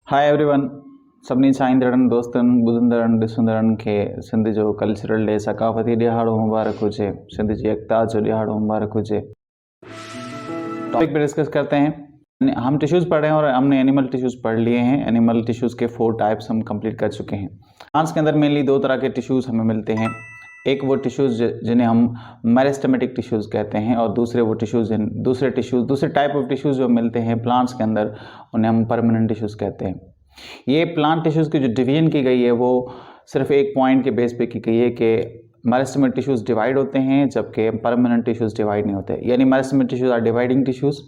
Hi everyone. सभिनी चाहींदड़नि दोस्तनि ॿुधंदड़नि ॾिसंदड़नि खे सिंध जो कल्चरल डे सकाफ़ती ॾियारो मुबारक हुजे। सिंध जी एकता जो ॾियारो मुबारक हुजे। टॉपिक पे डिस्कस करते हैं। हम टिश्यूज़ पढ़ रहे हैं और हमने एनिमल टिश्यूज़ पढ़ लिए हैं। एनिमल टिश्यूज़ के 4 टाइप्स हम कंप्लीट कर चुके हैं। प्लांट्स के अंदर मेनली 2 तरह के टिश्यूज़ हमें मिलते हैं। एक वो टिश्यूज़ जिन्हें हम मेरिस्टेमेटिक टिश्यूज़ कहते हैं और दूसरे वो टिश्यूज़ दूसरे टाइप ऑफ टिश्यूज़ जो मिलते हैं प्लांट्स के अंदर उन्हें हम परमानेंट टिश्यूज़ कहते हैं। ये प्लांट टिश्यूज़ की जो डिवीजन की गई है वो सिर्फ एक पॉइंट के बेस पे की गई है कि मेरिस्टेमेटिक टिश्यूज़ डिवाइड होते हैं जबकि परमानेंट टिश्यूज़ डिवाइड नहीं होते। यानी meristematic tissues are dividing tissues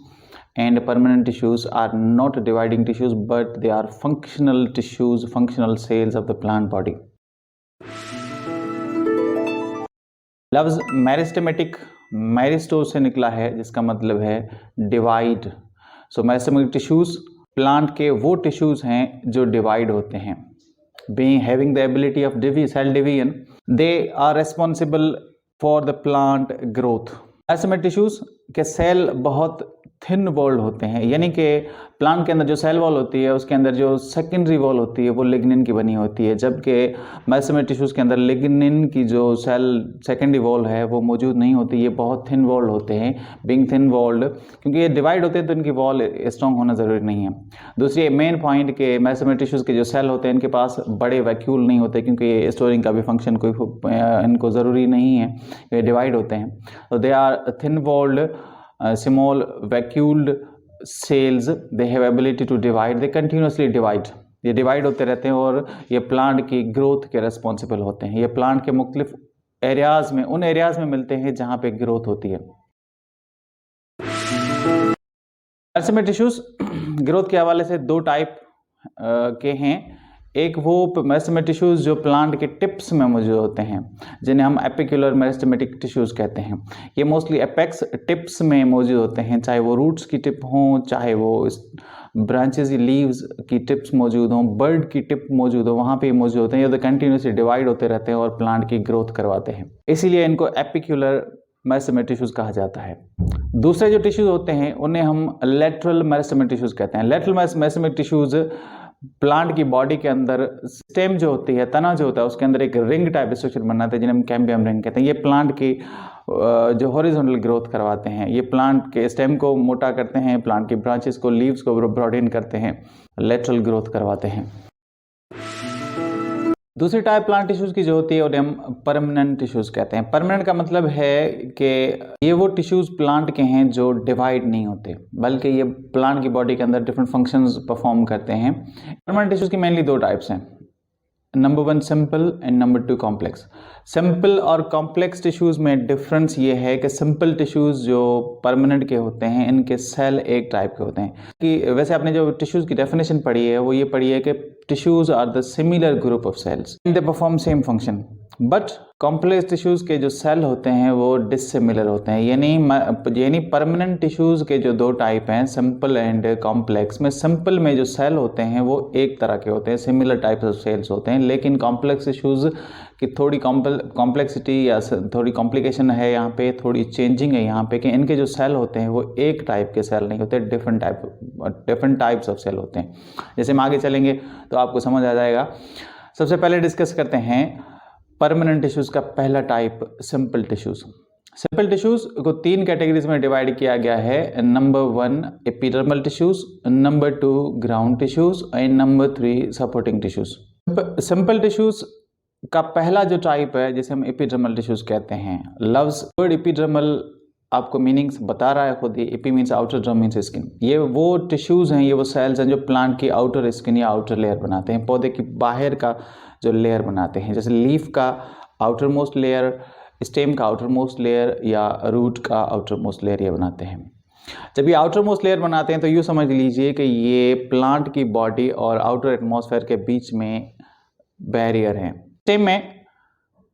and permanent tissues are not dividing tissues but they are functional tissues, functional cells of the plant body. लफ्ज़ मेरिस्टेमेटिक मेरिस्टो से निकला है जिसका मतलब है डिवाइड। सो मेरिस्टेमेटिक टिश्यूज़ प्लांट के वो टिश्यूज़ हैं जो डिवाइड होते हैं। Being having the ability of cell division, they are responsible for the plant growth. Meristematic tissues के सेल बहुत थिन वॉल्ड होते हैं, यानी कि प्लांट के अंदर जो सेल वॉल होती है उसके अंदर जो सेकेंडरी वॉल होती है वो लिग्निन की बनी होती है, जबकि मेरिस्टेमेटिक टिश्यूज़ के अंदर लिग्निन की जो सेल सेकेंडरी वॉल है वो मौजूद नहीं होती। ये बहुत थिन वॉल्ड होते हैं। बीइंग थिन वॉल्ड क्योंकि ये डिवाइड होते हैं तो इनकी वॉल स्ट्रॉन्ग होना ज़रूरी नहीं है। दूसरी मेन पॉइंट के मेरिस्टेमेटिक टिश्यूज़ के जो सेल होते हैं इनके पास बड़े वैक्यूल नहीं होते क्योंकि ये स्टोरिंग का भी फंक्शन कोई इनको ज़रूरी नहीं है, ये डिवाइड होते हैं। तो they are thin walled small vacuoled cells, they have ability to divide, they continuously divide, ये डिवाइड होते रहते हैं और ये प्लांट की ग्रोथ के रिस्पॉन्सिबल होते हैं। ये प्लांट के मुख्तलिफ एरियाज में उन एरियाज में मिलते हैं जहाँ पे ग्रोथ होती है। मेरिस्टेमेटिक टिश्यूज ग्रोथ के हवाले से 2 टाइप के हैं। एक वो मेरिस्टेमेटिक टिश्यूज़ जो प्लांट के टिप्स में मौजूद होते हैं जिन्हें हम एपिक्युलर मेरिस्टेमेटिक टिश्यूज़ कहते हैं। ये मोस्टली एपेक्स टिप्स में मौजूद होते हैं, चाहे वो रूट्स की टिप हों, चाहे वो ब्रांचेस लीव्स की टिप्स मौजूद हों, बर्ड की टिप मौजूद हो, वहाँ पे मौजूद होते हैं। ये तो कंटिन्यूसली डिवाइड होते रहते हैं और प्लांट की ग्रोथ करवाते हैं, इसीलिए इनको एपिक्युलर मेरिस्टेमेटिक टिश्यूज़ कहा जाता है। दूसरे जो टिश्यूज़ होते हैं उन्हें हम लेटरल मेरिस्टेमेटिक टिश्यूज़ कहते हैं। लेटरल मेरिस्टेमेटिक टिश्यूज़ प्लांट की बॉडी के अंदर स्टेम जो होती है, तना जो होता है, उसके अंदर एक रिंग टाइप स्ट्रक्चर बनाते हैं जिन्हें हम कैम्बियम रिंग कहते हैं। ये प्लांट की जो हॉरिजॉन्टल ग्रोथ करवाते हैं, ये प्लांट के स्टेम को मोटा करते हैं, प्लांट की ब्रांचेस को, लीव्स को ब्रॉडेन करते हैं, लेटरल ग्रोथ करवाते हैं। दूसरी टाइप प्लांट टिश्यूज़ की जो होती है उन्हें हम परमानेंट टिश्यूज़ कहते हैं। परमानेंट का मतलब है कि ये वो टिश्यूज़ प्लांट के हैं जो डिवाइड नहीं होते, बल्कि ये प्लांट की बॉडी के अंदर डिफरेंट फंक्शंस परफॉर्म करते हैं। परमानेंट टिश्यूज़ की मेनली 2 टाइप्स हैं, number 1 simple and number 2 complex. Simple और कॉम्प्लेक्स टिश्यूज़ में डिफरेंस ये है कि सिंपल टिश्यूज़ जो परमानेंट के होते हैं इनके सेल एक टाइप के होते हैं। कि वैसे आपने जो टिश्यूज़ की डेफिनेशन पढ़ी है वो ये पढ़ी है कि tissues are the similar group of cells and they perform same function, but complex tissues के जो सेल होते हैं वो डिसिमिलर होते हैं। यानी परमानेंट टिश्यूज़ के जो 2 टाइप हैं, सिंपल एंड कॉम्प्लेक्स, में सिंपल में जो सेल होते हैं वो एक तरह के होते हैं, सिमिलर टाइप्स ऑफ सेल्स होते हैं, लेकिन कॉम्प्लेक्स टिश्यूज़ की थोड़ी कॉम्प्लेक्सिटी या थोड़ी कॉम्प्लिकेशन है यहाँ पे, थोड़ी चेंजिंग है यहाँ पे कि इनके जो सेल होते हैं वो एक टाइप के सेल नहीं होते, डिफरेंट टाइप्स ऑफ सेल होते हैं। जैसे हम आगे चलेंगे तो आपको समझ आ जाएगा। सबसे पहले डिस्कस करते हैं परमानेंट टिश्यूज़ का पहला type, simple tissues. Simple tissues को 3 कैटेगरीज में डिवाइड किया गया है। Number 1 epidermal tissues, number 2 ground tissues and number 3 supporting tissues. Simple tissues का पहला जो टाइप है जिसे हम एपिडर्मल टिश्यूज़ कहते हैं। लफ्ज़ वर्ड एपिडर्मल आपको मीनिंग्स बता रहा है खुद ही। Epi means outer, derm means skin. ये वो टिश्यूज़ हैं, ये वो सेल्स हैं जो प्लांट की आउटर स्किन या आउटर लेयर बनाते हैं, पौधे की बाहर का जो लेयर बनाते हैं। जैसे लीफ का आउटर मोस्ट लेयर, स्टेम का आउटर मोस्ट लेयर या रूट का आउटर मोस्ट लेयर ये बनाते हैं। जब ये आउटर मोस्ट लेयर बनाते हैं तो यूँ समझ लीजिए कि ये प्लांट की बॉडी और आउटर एटमॉस्फेयर के बीच में बैरियर है। स्टेम में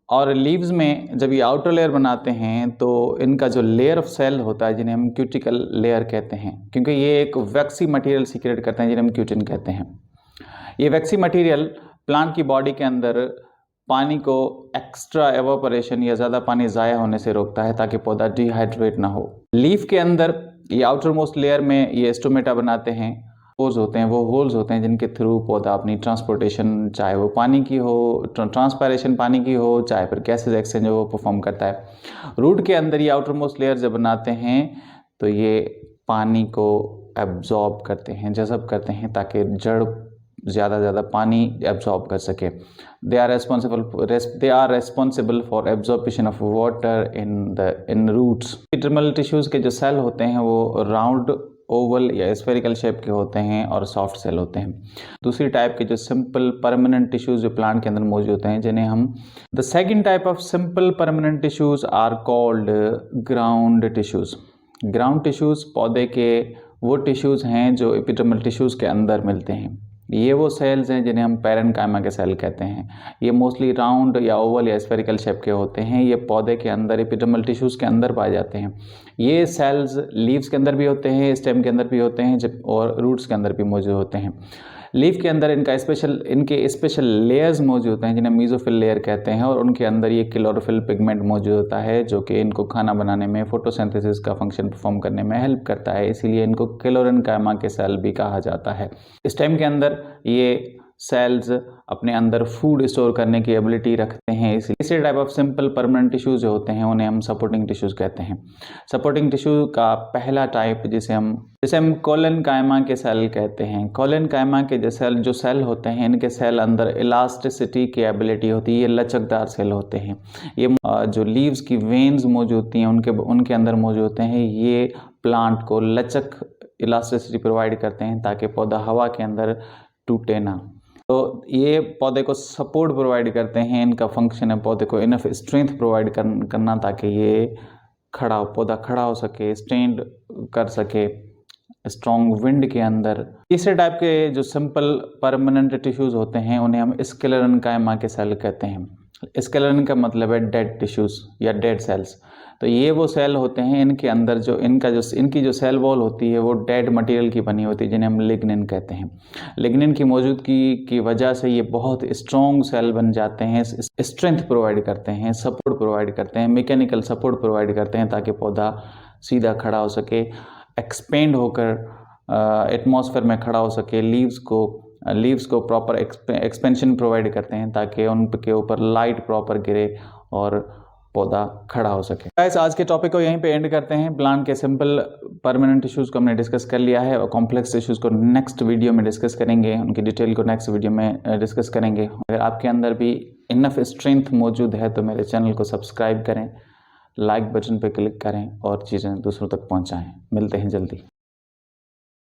और लीव्स में जब ये आउटर लेयर बनाते हैं तो इनका जो लेयर ऑफ सेल होता है जिन्हें हम क्यूटिकल लेयर कहते हैं, क्योंकि ये एक वैक्सी मटेरियल सीक्रेट करते हैं जिन्हें हम क्यूटिन कहते हैं। ये वैक्सी मटेरियल प्लांट की बॉडी के अंदर पानी को एक्स्ट्रा एवापोरेशन या ज़्यादा पानी ज़ाया होने से रोकता है ताकि पौधा डिहाइड्रेट ना हो। लीफ के अंदर ये आउटर मोस्ट लेयर में ये स्टोमेटा बनाते हैं पोर्स होते हैं, वो होल्स होते हैं जिनके थ्रू पौधा अपनी ट्रांसपोर्टेशन, चाहे वो पानी की हो, ट्रांसपायरेशन पानी की हो, चाहे फिर गैसेज एक्सचेंज वो परफॉर्म करता है। रूट के अंदर ये आउटर मोस्ट लेयर जब बनाते हैं तो ये पानी को एब्जॉर्ब करते हैं, जज़ब करते हैं, ताकि जड़ ज़्यादा से ज़्यादा पानी एब्जॉर्ब कर सके। They are responsible for absorption of water in roots. Epidermal tissues के जो सेल होते हैं वो राउंड, ओवल या स्फेरिकल शेप के होते हैं और सॉफ्ट सेल होते हैं। दूसरी टाइप के जो सिंपल परमानेंट टिश्यूज़ जो प्लांट के अंदर मौजूद होते हैं, जिन्हें हम the second type of simple permanent tissues are called ground tissues. Ground tissues पौधे के वो टिश्यूज़ हैं जो एपिडर्मल टिश्यूज़ के अंदर मिलते हैं। ये वो सेल्स हैं जिन्हें हम पैरेन्काइमा के सेल कहते हैं। ये मोस्टली राउंड या ओवल या स्फेरिकल शेप के होते हैं। ये पौधे के अंदर एपिडर्मल टिश्यूज़ के अंदर पाए जाते हैं। ये सेल्स लीव्स के अंदर भी होते हैं, स्टेम के अंदर भी होते हैं, और रूट्स के अंदर भी मौजूद होते हैं। लीफ के अंदर इनके स्पेशल लेयर्स मौजूद होते हैं जिन्हें मीजोफिल लेयर कहते हैं, और उनके अंदर ये क्लोरोफिल पिगमेंट मौजूद होता है जो कि इनको खाना बनाने में, फोटोसिंथेसिस का फंक्शन परफॉर्म करने में हेल्प करता है। इसीलिए इनको क्लोरेन्काइमा के सेल भी कहा जाता है। स्टेम के अंदर ये सेल्स अपने अंदर फूड स्टोर करने की एबिलिटी रखते हैं। इसलिए तीसरे type of simple permanent tissues जो होते हैं उन्हें हम सपोर्टिंग टिश्यूज कहते हैं। सपोर्टिंग टिश्यू का पहला टाइप जिसे हम कोलेनकाइमा के सेल कहते हैं। कोलेनकाइमा के जो सेल होते हैं, इनके सेल अंदर इलास्टिसिटी की एबिलिटी होती है। ये लचकदार सेल होते हैं। ये जो लीव्स की वेन्स मौजूद होती हैं उनके अंदर मौजूद होते हैं। ये प्लांट को लचक, इलास्टिसिटी प्रोवाइड करते हैं ताकि पौधा हवा के अंदर टूटे ना। तो ये पौधे को सपोर्ट प्रोवाइड करते हैं। इनका फंक्शन है पौधे को इनफ स्ट्रेंथ प्रोवाइड करना ताकि ये पौधा खड़ा हो सके, स्टैंड कर सके स्ट्रॉन्ग विंड के अंदर। तीसरे टाइप के जो सिंपल परमानेंट टिश्यूज होते हैं उन्हें हम स्क्लेरेन्काइमा के सेल कहते हैं। स्क्लेरेन का मतलब है डेड टिश्यूज या डेड सेल्स। तो ये वो सेल होते हैं इनके अंदर इनकी जो सेल वॉल होती है वो डेड मटेरियल की बनी होती है, जिन्हें हम लिग्निन कहते हैं। लिग्निन की मौजूदगी की वजह से ये बहुत स्ट्रॉन्ग सेल बन जाते हैं, स्ट्रेंथ प्रोवाइड करते हैं, सपोर्ट प्रोवाइड करते हैं, मैकेनिकल सपोर्ट प्रोवाइड करते हैं ताकि पौधा सीधा खड़ा हो सके, एक्सपेंड होकर एटमॉस्फेयर में खड़ा हो सके। लीव्स को प्रॉपर एक्सपेंशन प्रोवाइड करते हैं ताकि उनके ऊपर लाइट प्रॉपर गिरे और पौधा खड़ा हो सके। गाइस, आज के टॉपिक को यहीं पे एंड करते हैं। प्लांट के सिंपल परमानेंट टिश्यूज़ को हमने डिस्कस कर लिया है और कॉम्प्लेक्स टिश्यूज़ को नेक्स्ट वीडियो में डिस्कस करेंगे। उनकी डिटेल को नेक्स्ट वीडियो में डिस्कस करेंगे। अगर आपके अंदर भी इनफ स्ट्रेंथ मौजूद है तो मेरे चैनल को सब्सक्राइब करें, लाइक बटन पर क्लिक करें और चीज़ें दूसरों तक पहुँचाएँ। मिलते हैं जल्दी।